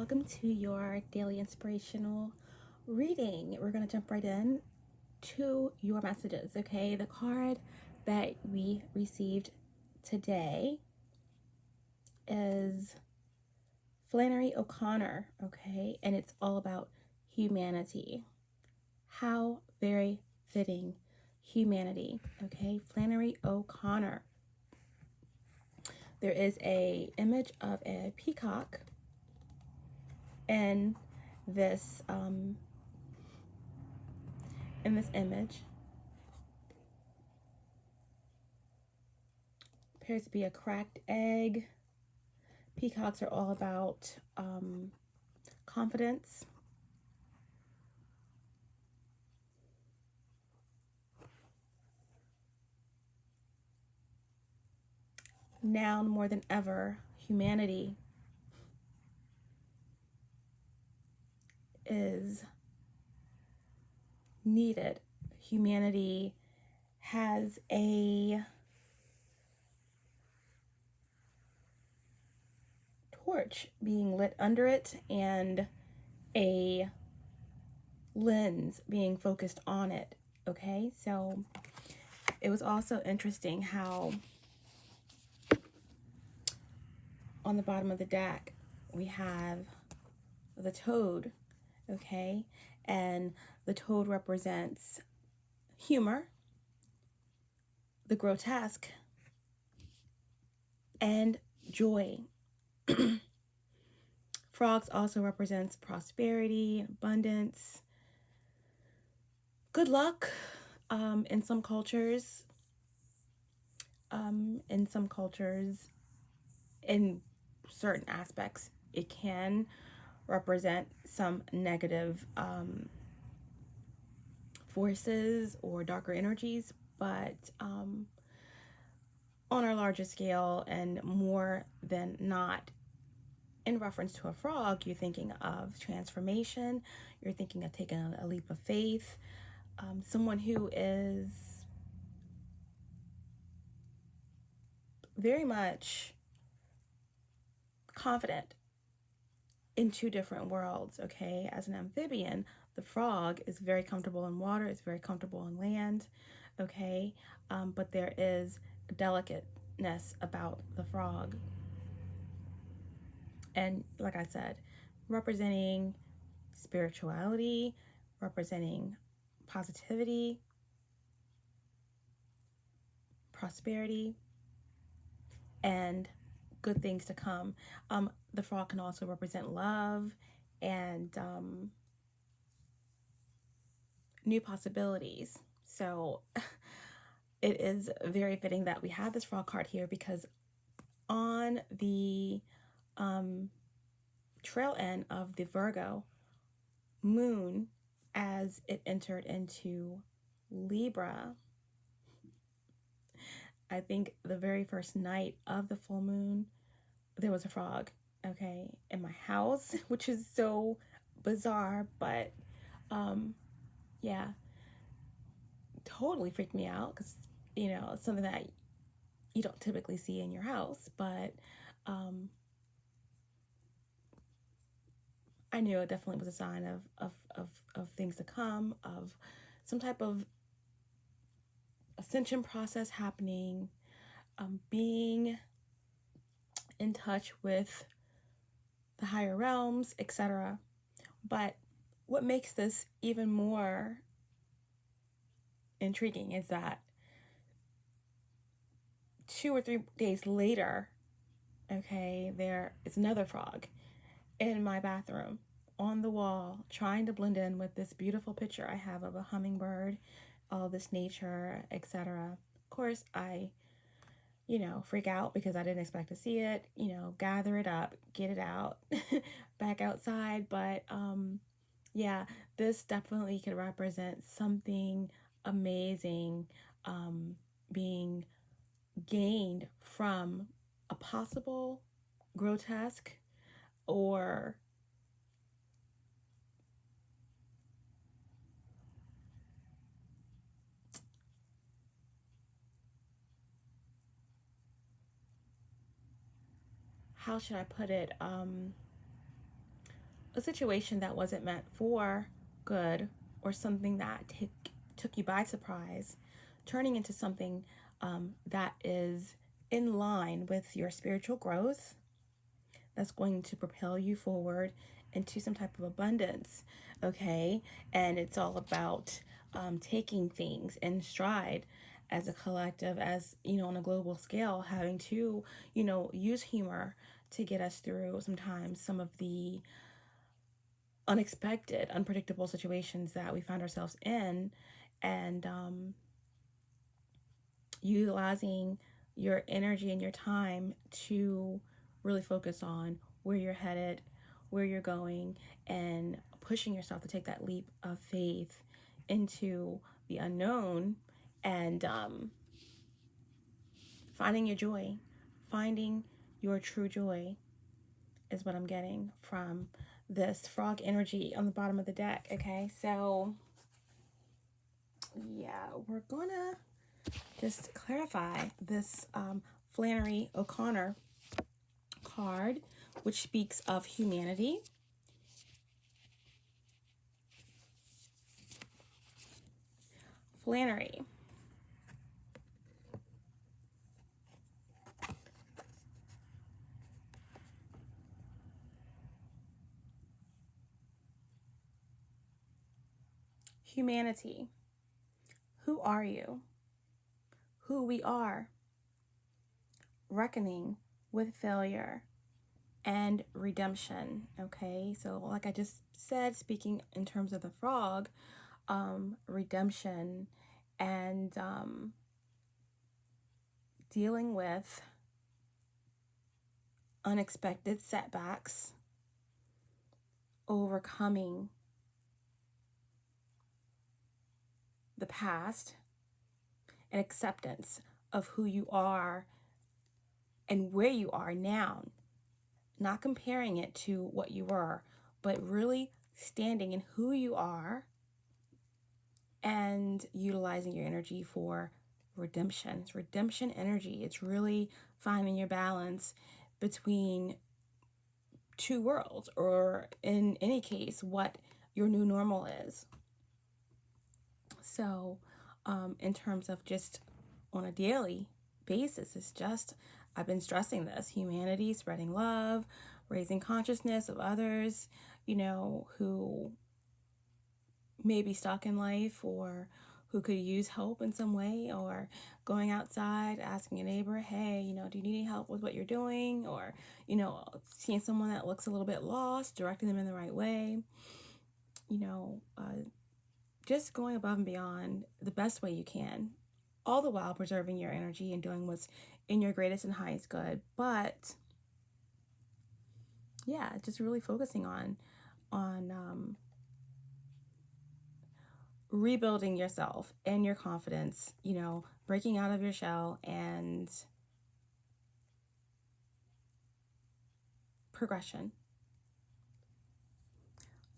welcome to your daily inspirational reading. We're going to jump right in to your messages, okay? The card that we received today is Flannery O'Connor, okay? And it's all about humanity. How very fitting, humanity, okay? Flannery O'Connor. There is a image of a peacock in this image. Appears to be a cracked egg. Peacocks are all about confidence. Now more than ever, humanity is needed. Humanity has a torch being lit under it and a lens being focused on it. Okay, so it was also interesting how on the bottom of the deck we have the toad, okay, and the toad represents humor, the grotesque, and joy. Frogs also represents prosperity, abundance, good luck. In some cultures, in certain aspects, it can represent some negative forces or darker energies, but on our larger scale and more than not, in reference to a frog, you're thinking of transformation, you're thinking of taking a leap of faith, someone who is very much confident in two different worlds, okay? As an amphibian, the frog is very comfortable in water, it's very comfortable on land, okay? But there is a delicateness about the frog. And like I said, representing spirituality, representing positivity, prosperity, and good things to come. The frog can also represent love and new possibilities. So it is very fitting that we have this frog card here, because on the trail end of the Virgo moon, as it entered into Libra, I think the very first night of the full moon, there was a frog, okay, in my house, which is so bizarre, but yeah, totally freaked me out, because, you know, it's something that you don't typically see in your house, but I knew it definitely was a sign of things to come, of some type of ascension process happening, being in touch with the higher realms, etc. But what makes this even more intriguing is that 2 or 3 days later, okay, there is another frog in my bathroom on the wall, trying to blend in with this beautiful picture I have of a hummingbird, all this nature, etc. Of course, I, freak out because I didn't expect to see it, gather it up, get it out, back outside. But yeah, this definitely could represent something amazing being gained from a possible grotesque or how should I put it, a situation that wasn't meant for good, or something that took you by surprise, turning into something that is in line with your spiritual growth, that's going to propel you forward into some type of abundance, okay? And it's all about taking things in stride as a collective, as you know, on a global scale, having to, you know, use humor to get us through sometimes some of the unexpected, unpredictable situations that we find ourselves in, and utilizing your energy and your time to really focus on where you're headed, where you're going, and pushing yourself to take that leap of faith into the unknown, and finding your joy, finding your true joy is what I'm getting from this frog energy on the bottom of the deck. Okay, so yeah, we're gonna just clarify this Flannery O'Connor card, which speaks of humanity. Flannery. Humanity. Who are you? Who we are. Reckoning with failure and redemption. Okay, so like I just said, speaking in terms of the frog, redemption, and dealing with unexpected setbacks, overcoming the past, and acceptance of who you are and where you are now. Not comparing it to what you were, but really standing in who you are and utilizing your energy for redemption. It's redemption energy. It's really finding your balance between two worlds, or in any case, what your new normal is. So, in terms of just on a daily basis, it's just, I've been stressing this: humanity, spreading love, raising consciousness of others, you know, who may be stuck in life, or who could use help in some way, or going outside, asking a neighbor, hey, you know, do you need any help with what you're doing? Or, you know, seeing someone that looks a little bit lost, directing them in the right way, you know, just going above and beyond the best way you can, all the while preserving your energy and doing what's in your greatest and highest good. But yeah, just really focusing on rebuilding yourself and your confidence, you know, breaking out of your shell and progression.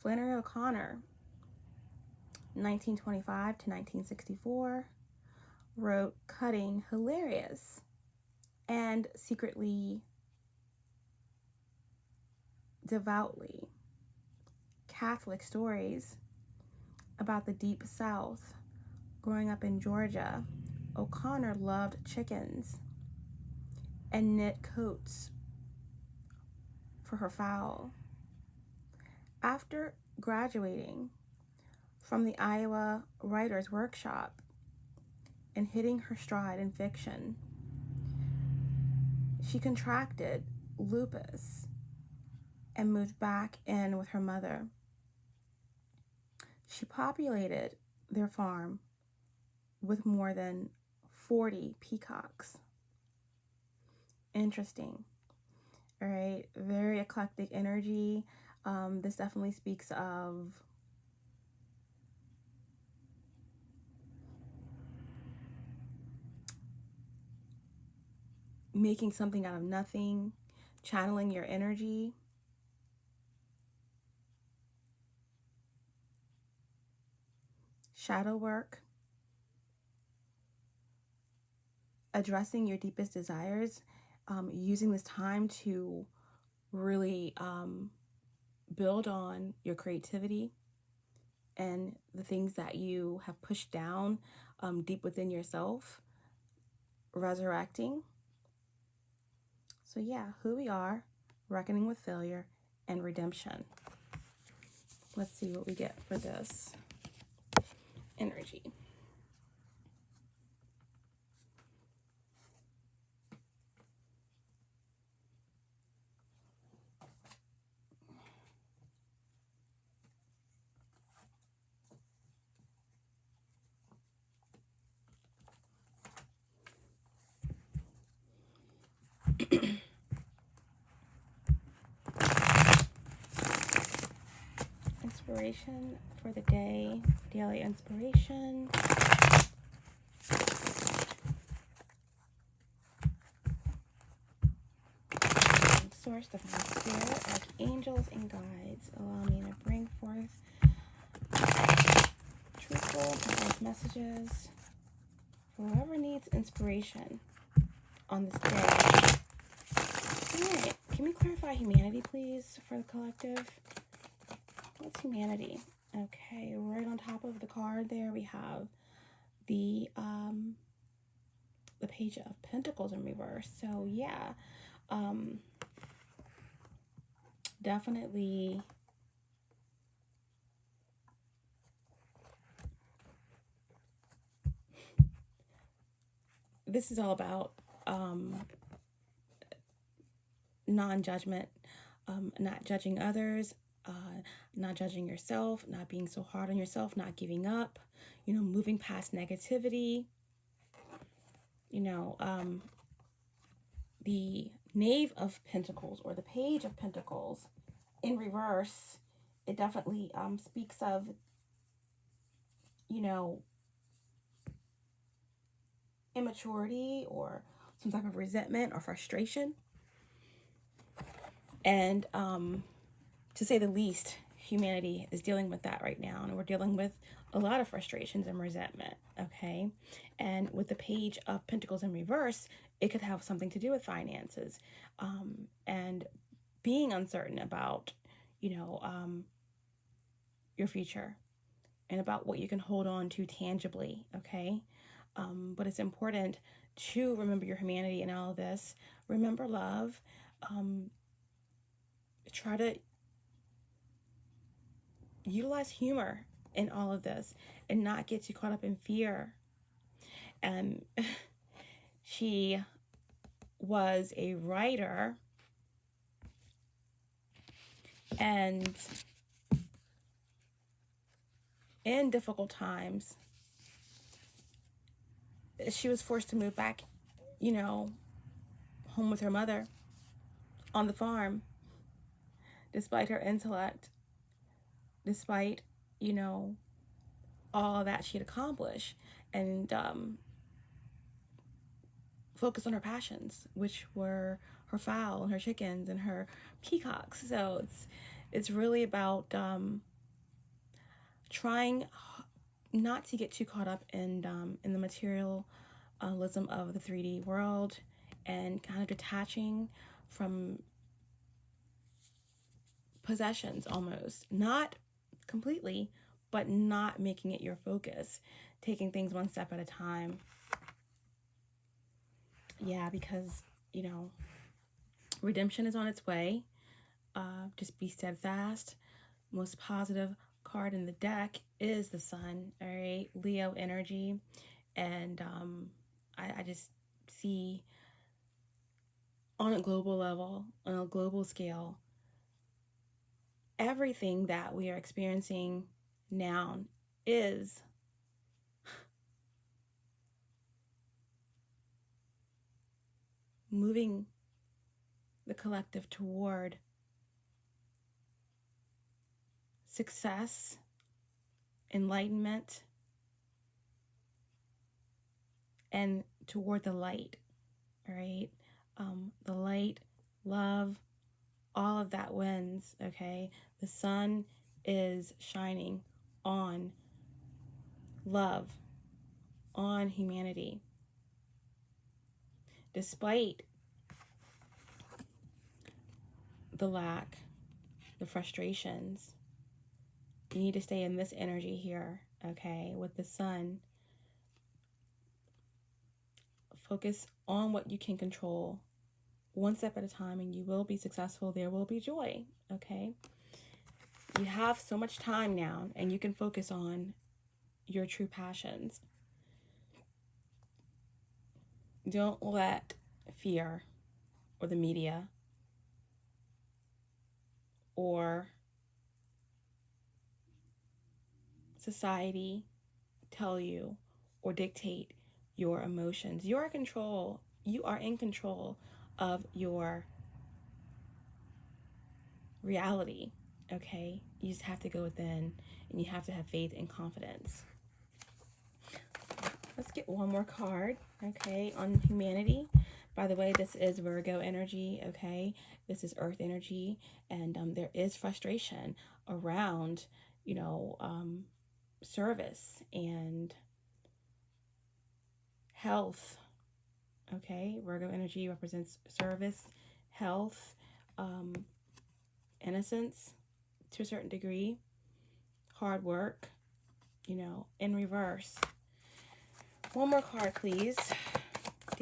Flannery O'Connor, 1925 to 1964, wrote cutting, hilarious, and secretly devoutly Catholic stories about the Deep South. Growing up in Georgia, O'Connor loved chickens and knit coats for her fowl. After graduating from the Iowa Writers' Workshop and hitting her stride in fiction, she contracted lupus and moved back in with her mother. She populated their farm with more than 40 peacocks. Interesting. All right, very eclectic energy. This definitely speaks of making something out of nothing, channeling your energy. Shadow work, addressing your deepest desires, using this time to really build on your creativity and the things that you have pushed down deep within yourself, resurrecting. So yeah, who we are, reckoning with failure, and redemption. Let's see what we get for this energy. Inspiration for the day, daily inspiration. Source, divine spirit, archangels, and guides, allow me to bring forth truthful, precise messages for whoever needs inspiration on this day. Alright, can we clarify humanity, please, for the collective? What's humanity? Okay, right on top of the card there we have the Page of Pentacles in reverse. So yeah, definitely this is all about non-judgment, not judging others, not judging yourself, not being so hard on yourself, not giving up, you know, moving past negativity. You know, the Knave of Pentacles or the Page of Pentacles in reverse, it definitely speaks of, you know, immaturity or some type of resentment or frustration. And to say the least, humanity is dealing with that right now, and we're dealing with a lot of frustrations and resentment, okay? And with the Page of Pentacles in reverse, it could have something to do with finances, and being uncertain about, you know, your future and about what you can hold on to tangibly, okay? But it's important to remember your humanity in all of this. Remember love. Try to utilize humor in all of this and not get too caught up in fear. And she was a writer, and in difficult times, she was forced to move back, you know, home with her mother on the farm, despite her intellect, despite, you know, all that she had accomplished, and focus on her passions, which were her fowl and her chickens and her peacocks. So it's really about trying not to get too caught up in the materialism of the 3D world, and kind of detaching from possessions almost. Not completely, but not making it your focus. Taking things one step at a time. Yeah, because, you know, redemption is on its way. Just be steadfast. Most positive card in the deck is the Sun, all right? Leo energy. And I just see on a global level, on a global scale, everything that we are experiencing now is moving the collective toward success, enlightenment, and toward the light, all right? The light, love, all of that wins, okay? The sun is shining on love, on humanity. Despite the lack, the frustrations. You need to stay in this energy here, okay, with the sun. Focus on what you can control, one step at a time, and you will be successful. There will be joy, okay? You have so much time now, and you can focus on your true passions. Don't let fear or the media or society tell you or dictate your emotions. You're in control. You are in control of your reality, okay? You just have to go within, and you have to have faith and confidence. Let's get one more card, okay, on humanity. By the way, this is Virgo energy, okay? This is Earth energy, and there is frustration around, service and health, okay? Virgo energy represents service, health, innocence to a certain degree, hard work, in reverse. One more card, please.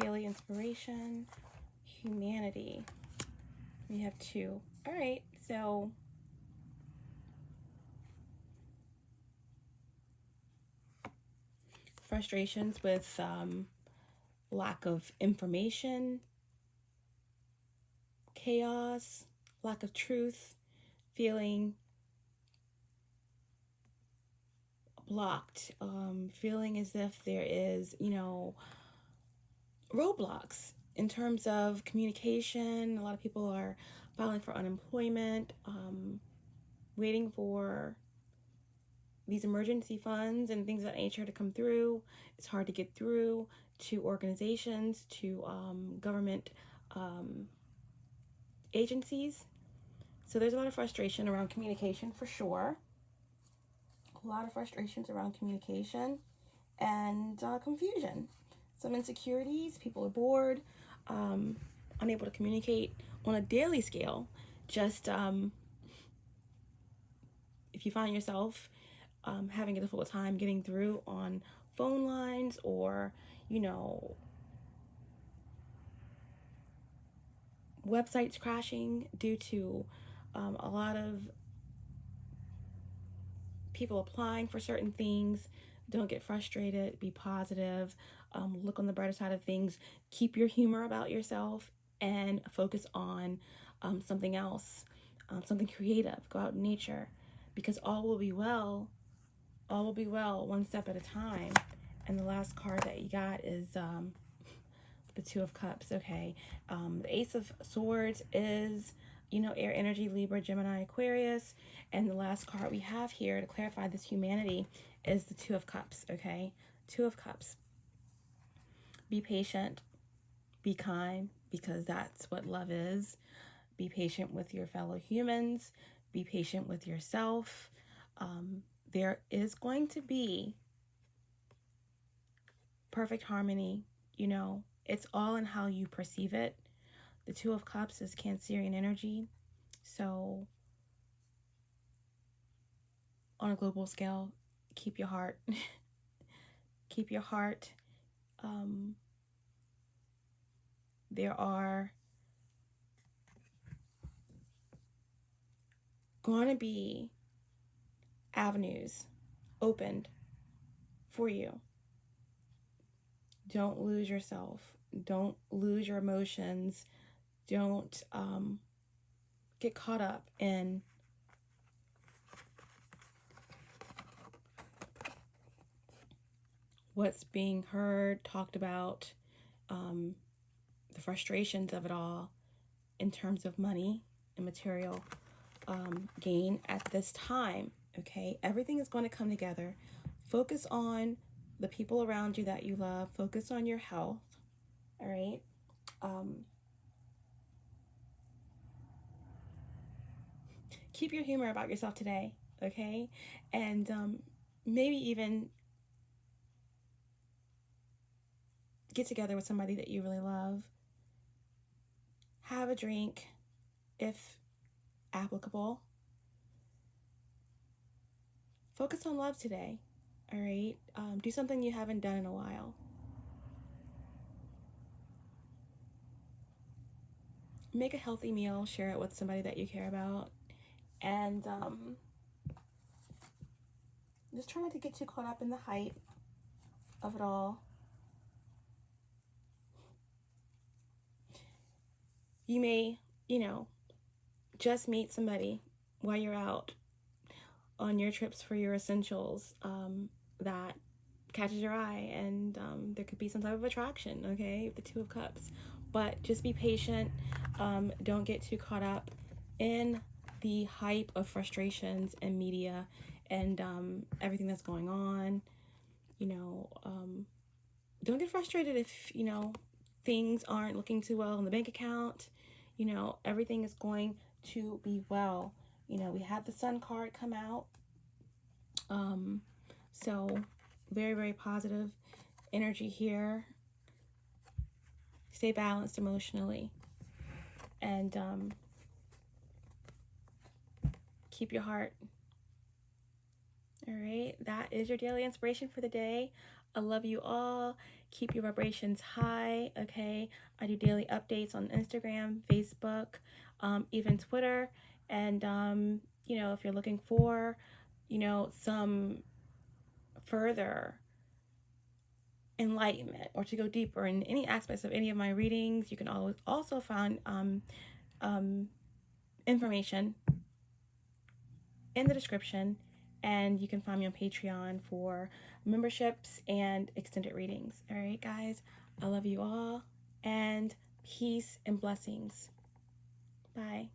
Daily inspiration, humanity. We have 2. All right, so frustrations with lack of information, chaos, lack of truth, feeling blocked, feeling as if there is, roadblocks in terms of communication. A lot of people are filing for unemployment, waiting for these emergency funds and things of that nature to come through. It's hard to get through to organizations, to government agencies. So there's a lot of frustration around communication for sure. A lot of frustrations around communication and confusion. Some insecurities, people are bored, unable to communicate on a daily scale. Just if you find yourself having a difficult time getting through on phone lines, or, websites crashing due to a lot of people applying for certain things, don't get frustrated. Be positive. Look on the brighter side of things. Keep your humor about yourself and focus on something else, something creative. Go out in nature, because all will be well. All will be well, one step at a time. And the last card that you got is the 2 of Cups. Okay, the Ace of Swords is, air energy, Libra, Gemini, Aquarius. And the last card we have here to clarify this humanity is the 2 of Cups. Okay, 2 of Cups. Be patient, be kind, because that's what love is. Be patient with your fellow humans. Be patient with yourself. There is going to be perfect harmony. It's all in how you perceive it. The 2 of Cups is Cancerian energy. So on a global scale, keep your heart. Keep your heart. There are going to be avenues opened for you. Don't lose yourself. Don't lose your emotions. Don't get caught up in what's being heard, talked about, the frustrations of it all in terms of money and material gain at this time. Okay, everything is going to come together. Focus on the people around you that you love. Focus on your health. All right. Keep your humor about yourself today. Okay, and maybe even get together with somebody that you really love. Have a drink if applicable. focus on love today. All right. Do something you haven't done in a while. Make a healthy meal, share it with somebody that you care about, and just try not to get too caught up in the hype of it all. You may, just meet somebody while you're out on your trips for your essentials that catches your eye, and there could be some type of attraction, okay? The Two of Cups. But just be patient. Don't get too caught up in the hype of frustrations and media and everything that's going on. Don't get frustrated if, things aren't looking too well in the bank account. Everything is going to be well. We had the Sun card come out. So very, very positive energy here. Stay balanced emotionally. And keep your heart. All right, that is your daily inspiration for the day. I love you all. Keep your vibrations high, okay? I do daily updates on Instagram, Facebook, even Twitter. And, if you're looking for, some further enlightenment or to go deeper in any aspects of any of my readings, you can always also find information in the description, and you can find me on Patreon for memberships and extended readings. All right, guys, I love you all, and peace and blessings. Bye.